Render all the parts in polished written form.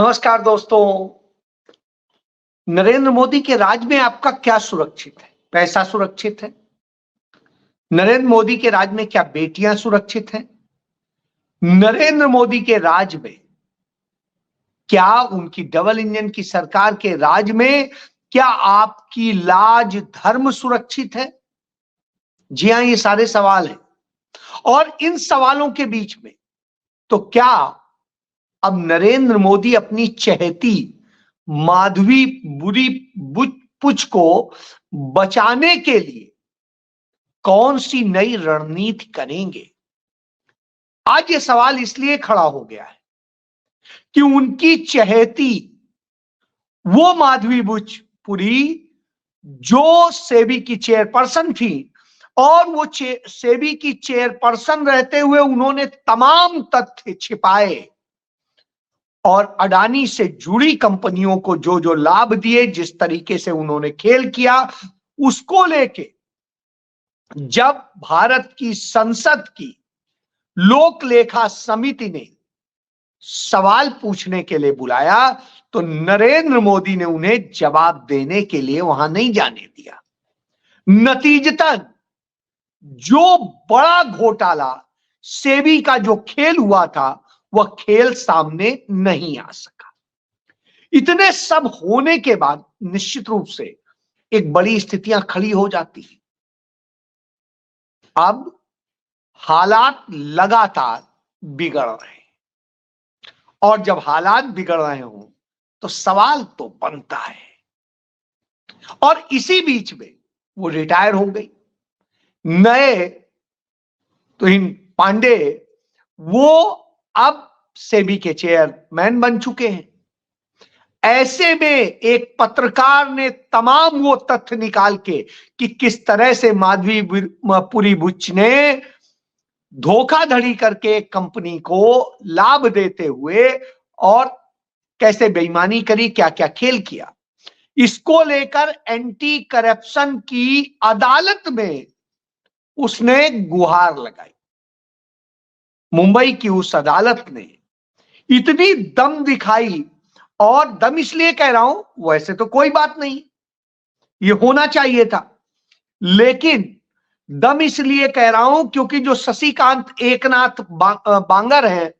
नमस्कार दोस्तों। नरेंद्र मोदी के राज में आपका क्या सुरक्षित है? पैसा सुरक्षित है? नरेंद्र मोदी के राज में क्या बेटियां सुरक्षित हैं? नरेंद्र मोदी के राज में क्या उनकी डबल इंजन की सरकार के राज में क्या आपकी लाज धर्म सुरक्षित है? जी हां, ये सारे सवाल हैं। और इन सवालों के बीच में तो क्या अब नरेंद्र मोदी अपनी चहेती माधवी बुरी पुच को बचाने के लिए कौन सी नई रणनीति करेंगे? आज ये सवाल इसलिए खड़ा हो गया है कि उनकी चहेती वो माधवी पुरी जो सेबी की चेयरपर्सन थी और वो सेबी की चेयरपर्सन रहते हुए उन्होंने तमाम तथ्य छिपाए और अडानी से जुड़ी कंपनियों को जो जो लाभ दिए, जिस तरीके से उन्होंने खेल किया, उसको लेके जब भारत की संसद की लोक लेखा समिति ने सवाल पूछने के लिए बुलाया तो नरेंद्र मोदी ने उन्हें जवाब देने के लिए वहां नहीं जाने दिया। नतीजतन जो बड़ा घोटाला सेबी का जो खेल हुआ था वह खेल सामने नहीं आ सका। इतने सब होने के बाद निश्चित रूप से एक बड़ी स्थितियां खड़ी हो जाती हैं। अब हालात लगातार बिगड़ रहे हैं और जब हालात बिगड़ रहे हों तो सवाल तो बनता है। और इसी बीच में वो रिटायर हो गई। नए तुहिन पांडे वो अब सेबी के चेयरमैन बन चुके हैं। ऐसे में एक पत्रकार ने तमाम वो तथ्य निकाल के कि किस तरह से माधवी पुरी बुच ने धोखाधड़ी करके कंपनी को लाभ देते हुए और कैसे बेईमानी करी, क्या क्या खेल किया, इसको लेकर एंटी करप्शन की अदालत में उसने गुहार लगाई। मुंबई की उस अदालत ने इतनी दम दिखाई, और दम इसलिए कह रहा हूं, वैसे तो कोई बात नहीं, ये होना चाहिए था, लेकिन दम इसलिए कह रहा हूं क्योंकि जो शशिकांत एकनाथ बांगर हैं,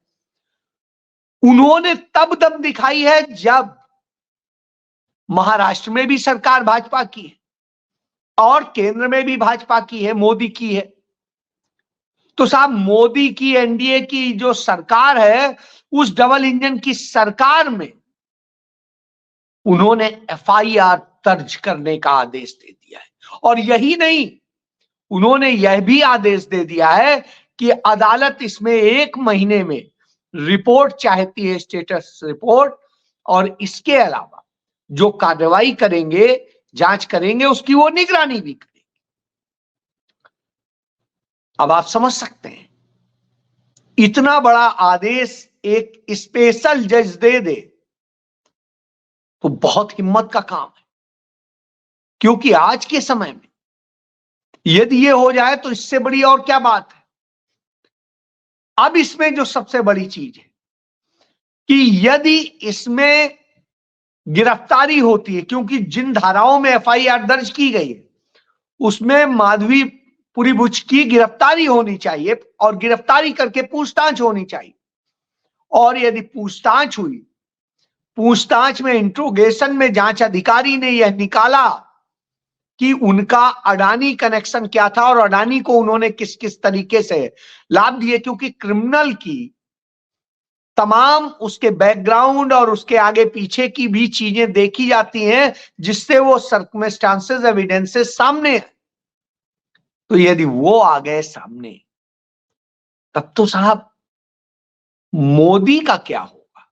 उन्होंने तब दम दिखाई है जब महाराष्ट्र में भी सरकार भाजपा की है और केंद्र में भी भाजपा की है, मोदी की है। तो साहब, मोदी की एनडीए की जो सरकार है, उस डबल इंजन की सरकार में उन्होंने एफआईआर दर्ज करने का आदेश दे दिया है। और यही नहीं, उन्होंने यह भी आदेश दे दिया है कि अदालत इसमें 1 महीने में रिपोर्ट चाहती है, स्टेटस रिपोर्ट, और इसके अलावा जो कार्रवाई करेंगे, जांच करेंगे, उसकी वो निगरानी भी करेंगे। अब आप समझ सकते हैं, इतना बड़ा आदेश एक स्पेशल जज दे तो बहुत हिम्मत का काम है। क्योंकि आज के समय में यदि ये हो जाए तो इससे बड़ी और क्या बात है। अब इसमें जो सबसे बड़ी चीज है कि यदि इसमें गिरफ्तारी होती है, क्योंकि जिन धाराओं में एफआईआर दर्ज की गई है उसमें माधवी पुरी बुच की गिरफ्तारी होनी चाहिए और गिरफ्तारी करके पूछताछ होनी चाहिए। और यदि पूछताछ हुई, पूछताछ में, इंट्रोगेशन में जांच अधिकारी ने यह निकाला कि उनका अडानी कनेक्शन क्या था और अडानी को उन्होंने किस किस तरीके से लाभ दिए, क्योंकि क्रिमिनल की तमाम उसके बैकग्राउंड और उसके आगे पीछे की भी चीजें देखी जाती हैं, जिससे वो सर्कमस्टांसेस, एविडेंसेस सामने है। तो यदि वो आ गए सामने, तब तो साहब मोदी का क्या होगा?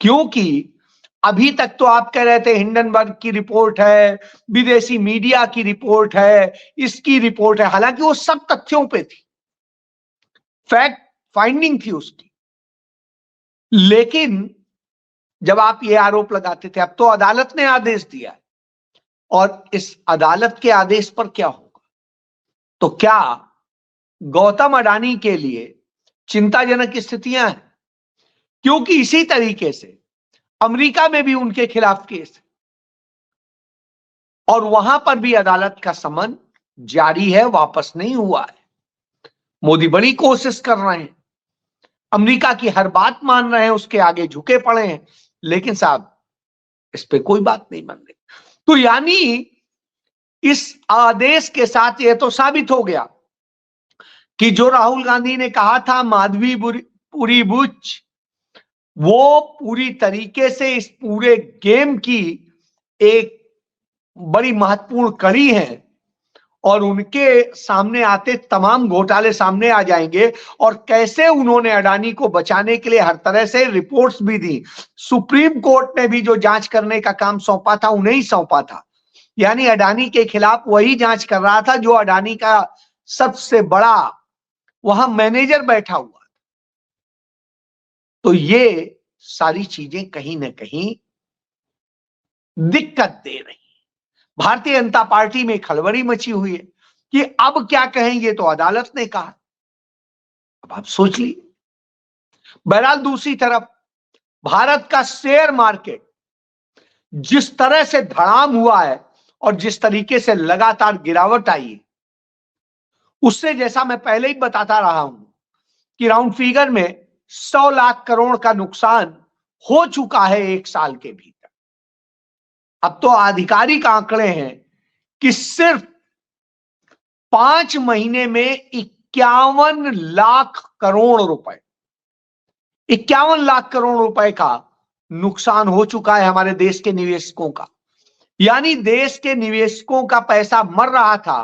क्योंकि अभी तक तो आप कह रहे थे हिंडनबर्ग की रिपोर्ट है, विदेशी मीडिया की रिपोर्ट है, इसकी रिपोर्ट है, हालांकि वो सब तथ्यों पे थी, फैक्ट फाइंडिंग थी उसकी। लेकिन जब आप ये आरोप लगाते थे, अब तो अदालत ने आदेश दिया है, और इस अदालत के आदेश पर क्या होगा? तो क्या गौतम अडानी के लिए चिंताजनक स्थितियां हैं? क्योंकि इसी तरीके से अमेरिका में भी उनके खिलाफ केस है और वहां पर भी अदालत का समन जारी है, वापस नहीं हुआ है। मोदी बड़ी कोशिश कर रहे हैं, अमेरिका की हर बात मान रहे हैं, उसके आगे झुके पड़े हैं, लेकिन साहब इस पे कोई बात नहीं मान रही। तो यानी इस आदेश के साथ यह तो साबित हो गया कि जो राहुल गांधी ने कहा था माधवीपुरी बुच, वो पूरी तरीके से इस पूरे गेम की एक बड़ी महत्वपूर्ण कड़ी है और उनके सामने आते तमाम घोटाले सामने आ जाएंगे। और कैसे उन्होंने अडानी को बचाने के लिए हर तरह से रिपोर्ट्स भी दी। सुप्रीम कोर्ट ने भी जो जांच करने का काम सौंपा था उन्हें ही सौंपा था, यानी अडानी के खिलाफ वही जांच कर रहा था जो अडानी का सबसे बड़ा वहां मैनेजर बैठा हुआ। तो ये सारी चीजें कहीं ना कहीं दिक्कत दे रही। भारतीय जनता पार्टी में खलबली मची हुई है कि अब क्या कहेंगे, तो अदालत ने कहा, अब आप सोच लीजिए। बहरहाल दूसरी तरफ भारत का शेयर मार्केट जिस तरह से धड़ाम हुआ है और जिस तरीके से लगातार गिरावट आई है, उससे जैसा मैं पहले ही बताता रहा हूं कि राउंड फिगर में 100 लाख करोड़ का नुकसान हो चुका है एक साल के भीतर। अब तो आधिकारिक आंकड़े हैं कि सिर्फ 5 महीने में 51 लाख करोड़ रुपए, 51 लाख करोड़ रुपए का नुकसान हो चुका है हमारे देश के निवेशकों का। यानी देश के निवेशकों का पैसा मर रहा था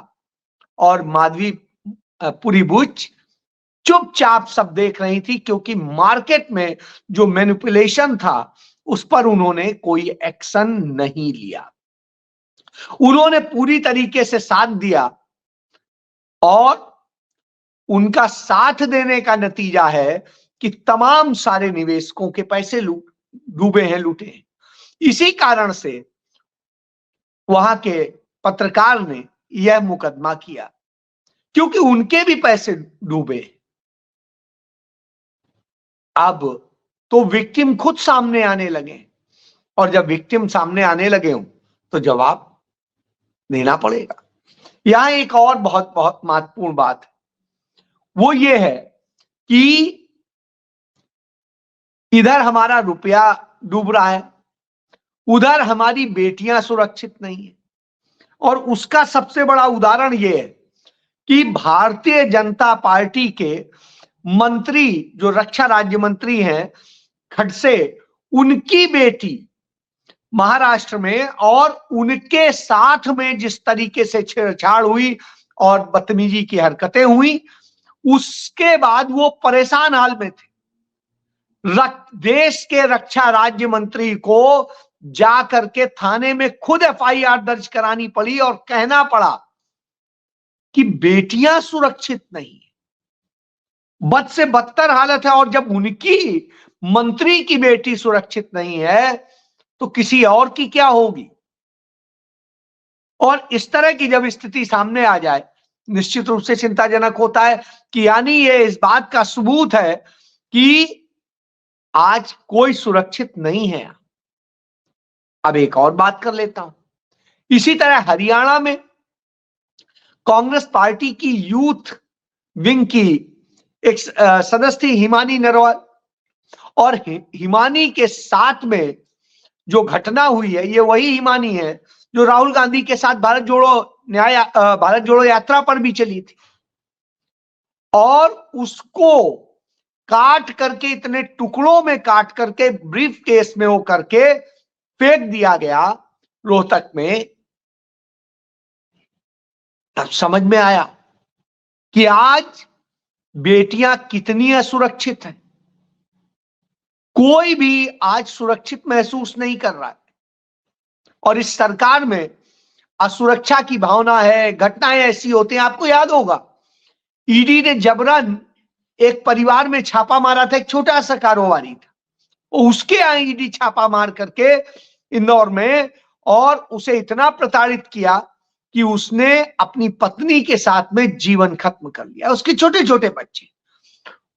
और माधवीपुरी बुच चुपचाप सब देख रही थी, क्योंकि मार्केट में जो मैनिपुलेशन था उस पर उन्होंने कोई एक्शन नहीं लिया। उन्होंने पूरी तरीके से साथ दिया और उनका साथ देने का नतीजा है कि तमाम सारे निवेशकों के पैसे डूबे हैं, लूटे हैं। इसी कारण से वहां के पत्रकार ने यह मुकदमा किया, क्योंकि उनके भी पैसे डूबे। अब तो विक्टिम खुद सामने आने लगे और जब विक्टिम सामने आने लगे हों तो जवाब देना पड़ेगा। यहां एक और बहुत बहुत महत्वपूर्ण बात है, वो ये है कि इधर हमारा रुपया डूब रहा है, उधर हमारी बेटियां सुरक्षित नहीं है। और उसका सबसे बड़ा उदाहरण यह है कि भारतीय जनता पार्टी के मंत्री जो रक्षा राज्य मंत्री हैं खड़से, उनकी बेटी महाराष्ट्र में और उनके साथ में जिस तरीके से छेड़छाड़ हुई और बदतमीजी की हरकतें हुई, उसके बाद वो परेशान हाल में थे। देश के रक्षा राज्य मंत्री को जा करके थाने में खुद एफआईआर दर्ज करानी पड़ी और कहना पड़ा कि बेटियां सुरक्षित नहीं, बद से बदतर हालत है। और जब उनकी मंत्री की बेटी सुरक्षित नहीं है तो किसी और की क्या होगी। और इस तरह की जब स्थिति सामने आ जाए, निश्चित रूप से चिंताजनक होता है कि यानी ये इस बात का सबूत है कि आज कोई सुरक्षित नहीं है। अब एक और बात कर लेता हूं, इसी तरह हरियाणा में कांग्रेस पार्टी की यूथ विंग की एक सदस्य थी हिमानी नरवाल, और हिमानी के साथ में जो घटना हुई है, ये वही हिमानी है जो राहुल गांधी के साथ भारत जोड़ो यात्रा पर भी चली थी और उसको काट करके, इतने टुकड़ों में काट करके ब्रीफ केस में हो करके फेंक दिया गया रोहतक में। तब समझ में आया कि आज बेटियां कितनी असुरक्षित हैं। कोई भी आज सुरक्षित महसूस नहीं कर रहा है और इस सरकार में असुरक्षा की भावना है। घटनाएं ऐसी होती हैं, आपको याद होगा ईडी ने जबरन एक परिवार में छापा मारा था, एक छोटा सा कारोबारी था, उसके यहाँ ईडी छापा मार करके इंदौर में, और उसे इतना प्रताड़ित किया कि उसने अपनी पत्नी के साथ में जीवन खत्म कर लिया, उसके छोटे छोटे बच्चे।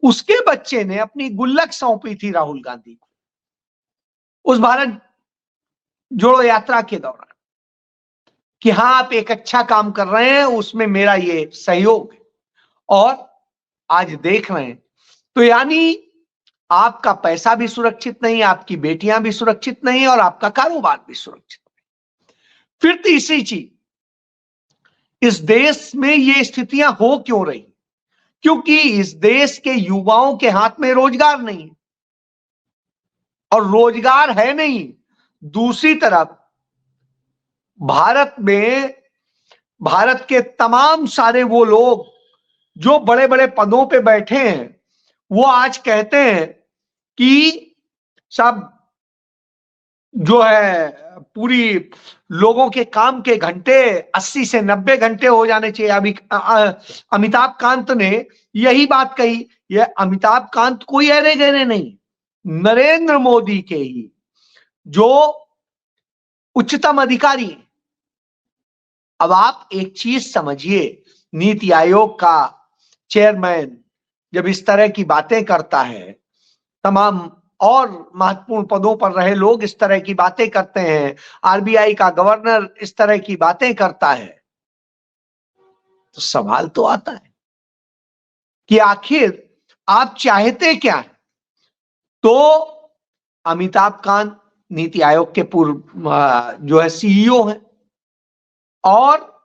उसके बच्चे ने अपनी गुल्लक सौंपी थी राहुल गांधी को उस भारत जोड़ो यात्रा के दौरान कि हां आप एक अच्छा काम कर रहे हैं, उसमें मेरा ये सहयोग है। और आज देख रहे हैं तो यानी आपका पैसा भी सुरक्षित नहीं, आपकी बेटियां भी सुरक्षित नहीं और आपका कारोबार भी सुरक्षित नहीं। फिर तीसरी चीज, इस देश में ये स्थितियां हो क्यों रही? क्योंकि इस देश के युवाओं के हाथ में रोजगार नहीं है, और रोजगार है नहीं। दूसरी तरफ भारत में, भारत के तमाम सारे वो लोग जो बड़े बड़े पदों पे बैठे हैं, वो आज कहते हैं कि सब जो है पूरी लोगों के काम के घंटे 80 से 90 घंटे हो जाने चाहिए। अभी अमिताभ कांत ने यही बात कही। यह अमिताभ कांत कोई अरे गहरे नहीं, नरेंद्र मोदी के ही जो उच्चतम अधिकारी हैं। अब आप एक चीज समझिए, नीति आयोग का चेयरमैन जब इस तरह की बातें करता है, तमाम और महत्वपूर्ण पदों पर रहे लोग इस तरह की बातें करते हैं, आरबीआई का गवर्नर इस तरह की बातें करता है, तो सवाल तो आता है कि आखिर आप चाहते क्या हैं? तो अमिताभ कांत नीति आयोग के पूर्व जो है सीईओ हैं, और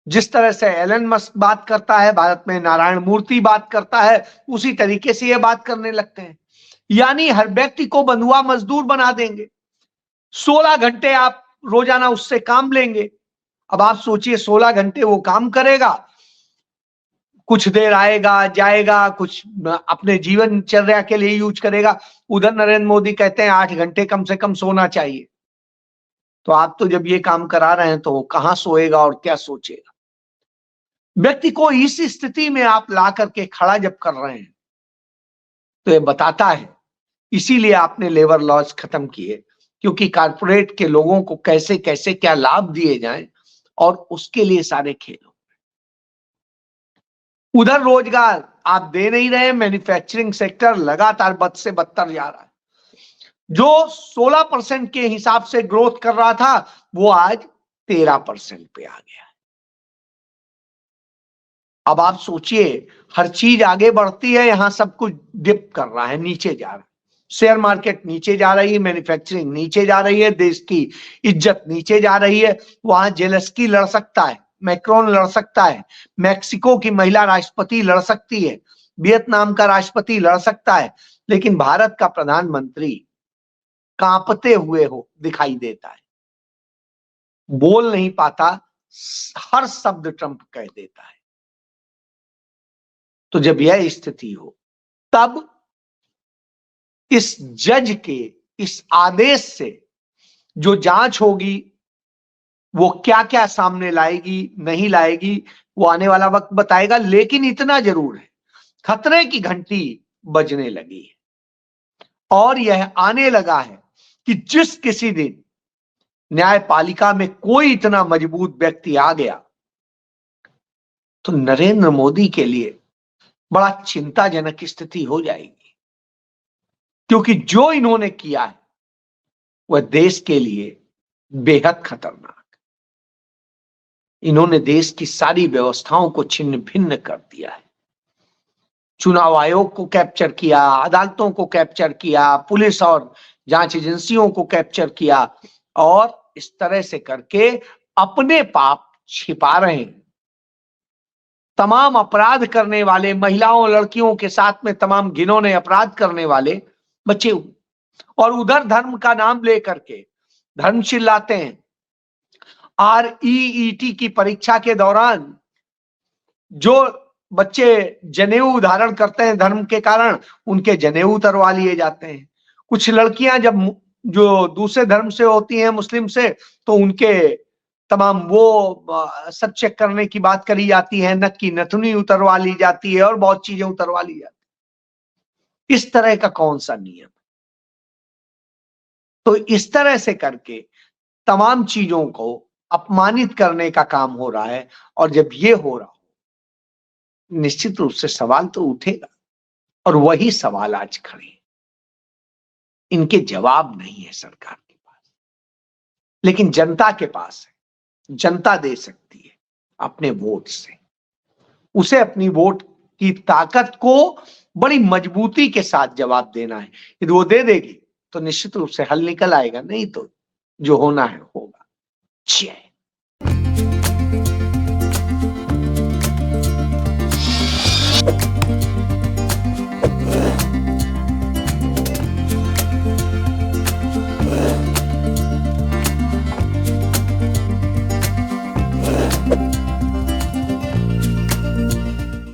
जिस तरह से एलन मस्क बात करता है, भारत में नारायण मूर्ति बात करता है, उसी तरीके से ये बात करने लगते हैं। यानी हर व्यक्ति को बंधुआ मजदूर बना देंगे, 16 घंटे आप रोजाना उससे काम लेंगे। अब आप सोचिए 16 घंटे वो काम करेगा, कुछ देर आएगा जाएगा, कुछ अपने जीवनचर्या के लिए यूज करेगा। उधर नरेंद्र मोदी कहते हैं 8 घंटे कम से कम सोना चाहिए। तो आप तो जब ये काम करा रहे हैं तो वो कहां सोएगा और क्या सोचेगा? व्यक्ति को इस स्थिति में आप ला करके खड़ा जब कर रहे हैं, तो ये बताता है, इसीलिए आपने लेबर लॉज खत्म किए, क्योंकि कारपोरेट के लोगों को कैसे कैसे क्या लाभ दिए जाएं, और उसके लिए सारे खेल। उधर रोजगार आप दे नहीं रहे, मैन्युफैक्चरिंग सेक्टर लगातार बद से बदतर जा रहा है। जो 16% के हिसाब से ग्रोथ कर रहा था, वो आज 13% पे आ गया है। अब आप सोचिए, हर चीज आगे बढ़ती है, यहां सब कुछ डिप कर रहा है, नीचे जा रहा है। शेयर मार्केट नीचे जा रही है, मैन्युफैक्चरिंग नीचे जा रही है, देश की इज्जत नीचे जा रही है। वहां जेलेंस्की लड़ सकता है, मैक्रोन लड़ सकता है, मैक्सिको की महिला राष्ट्रपति लड़ सकती है, वियतनाम का राष्ट्रपति लड़ सकता है, लेकिन भारत का प्रधानमंत्री कांपते हुए हो दिखाई देता है, बोल नहीं पाता, हर शब्द ट्रंप कह देता है। तो जब यह स्थिति हो, तब इस जज के इस आदेश से जो जांच होगी, वो क्या क्या सामने लाएगी नहीं लाएगी, वो आने वाला वक्त बताएगा। लेकिन इतना जरूर है, खतरे की घंटी बजने लगी है, और यह आने लगा है कि जिस किसी दिन न्यायपालिका में कोई इतना मजबूत व्यक्ति आ गया, तो नरेंद्र मोदी के लिए बड़ा चिंताजनक स्थिति हो जाएगी। क्योंकि जो इन्होंने किया है वह देश के लिए बेहद खतरनाक। इन्होंने देश की सारी व्यवस्थाओं को छिन्न भिन्न कर दिया है। चुनाव आयोग को कैप्चर किया, अदालतों को कैप्चर किया, पुलिस और जांच एजेंसियों को कैप्चर किया, और इस तरह से करके अपने पाप छिपा रहे हैं। तमाम अपराध करने वाले महिलाओं लड़कियों के साथ में तमाम घिनौने अपराध करने वाले बचे हुए, और उधर धर्म का नाम लेकर के धर्म चिल्लाते हैं। REET की परीक्षा के दौरान जो बच्चे जनेऊ धारण करते हैं धर्म के कारण, उनके जनेऊ उतरवा लिए जाते हैं। कुछ लड़कियां जब जो दूसरे धर्म से होती हैं, मुस्लिम से, तो उनके तमाम वो सब चेक करने की बात करी जाती है, नक की नथुनी उतरवा ली जाती है, और बहुत चीजें उतरवा ली जाती है। इस तरह का कौन सा नियम? तो इस तरह से करके तमाम चीजों को अपमानित करने का काम हो रहा है। और जब ये हो रहा हो, निश्चित रूप से सवाल तो उठेगा और वही सवाल आज खड़े हैं। इनके जवाब नहीं है सरकार के पास, लेकिन जनता के पास है। जनता दे सकती है अपने वोट से। उसे अपनी वोट की ताकत को बड़ी मजबूती के साथ जवाब देना है। यदि वो दे देगी तो निश्चित रूप से हल निकल आएगा, नहीं तो जो होना है होगा। जय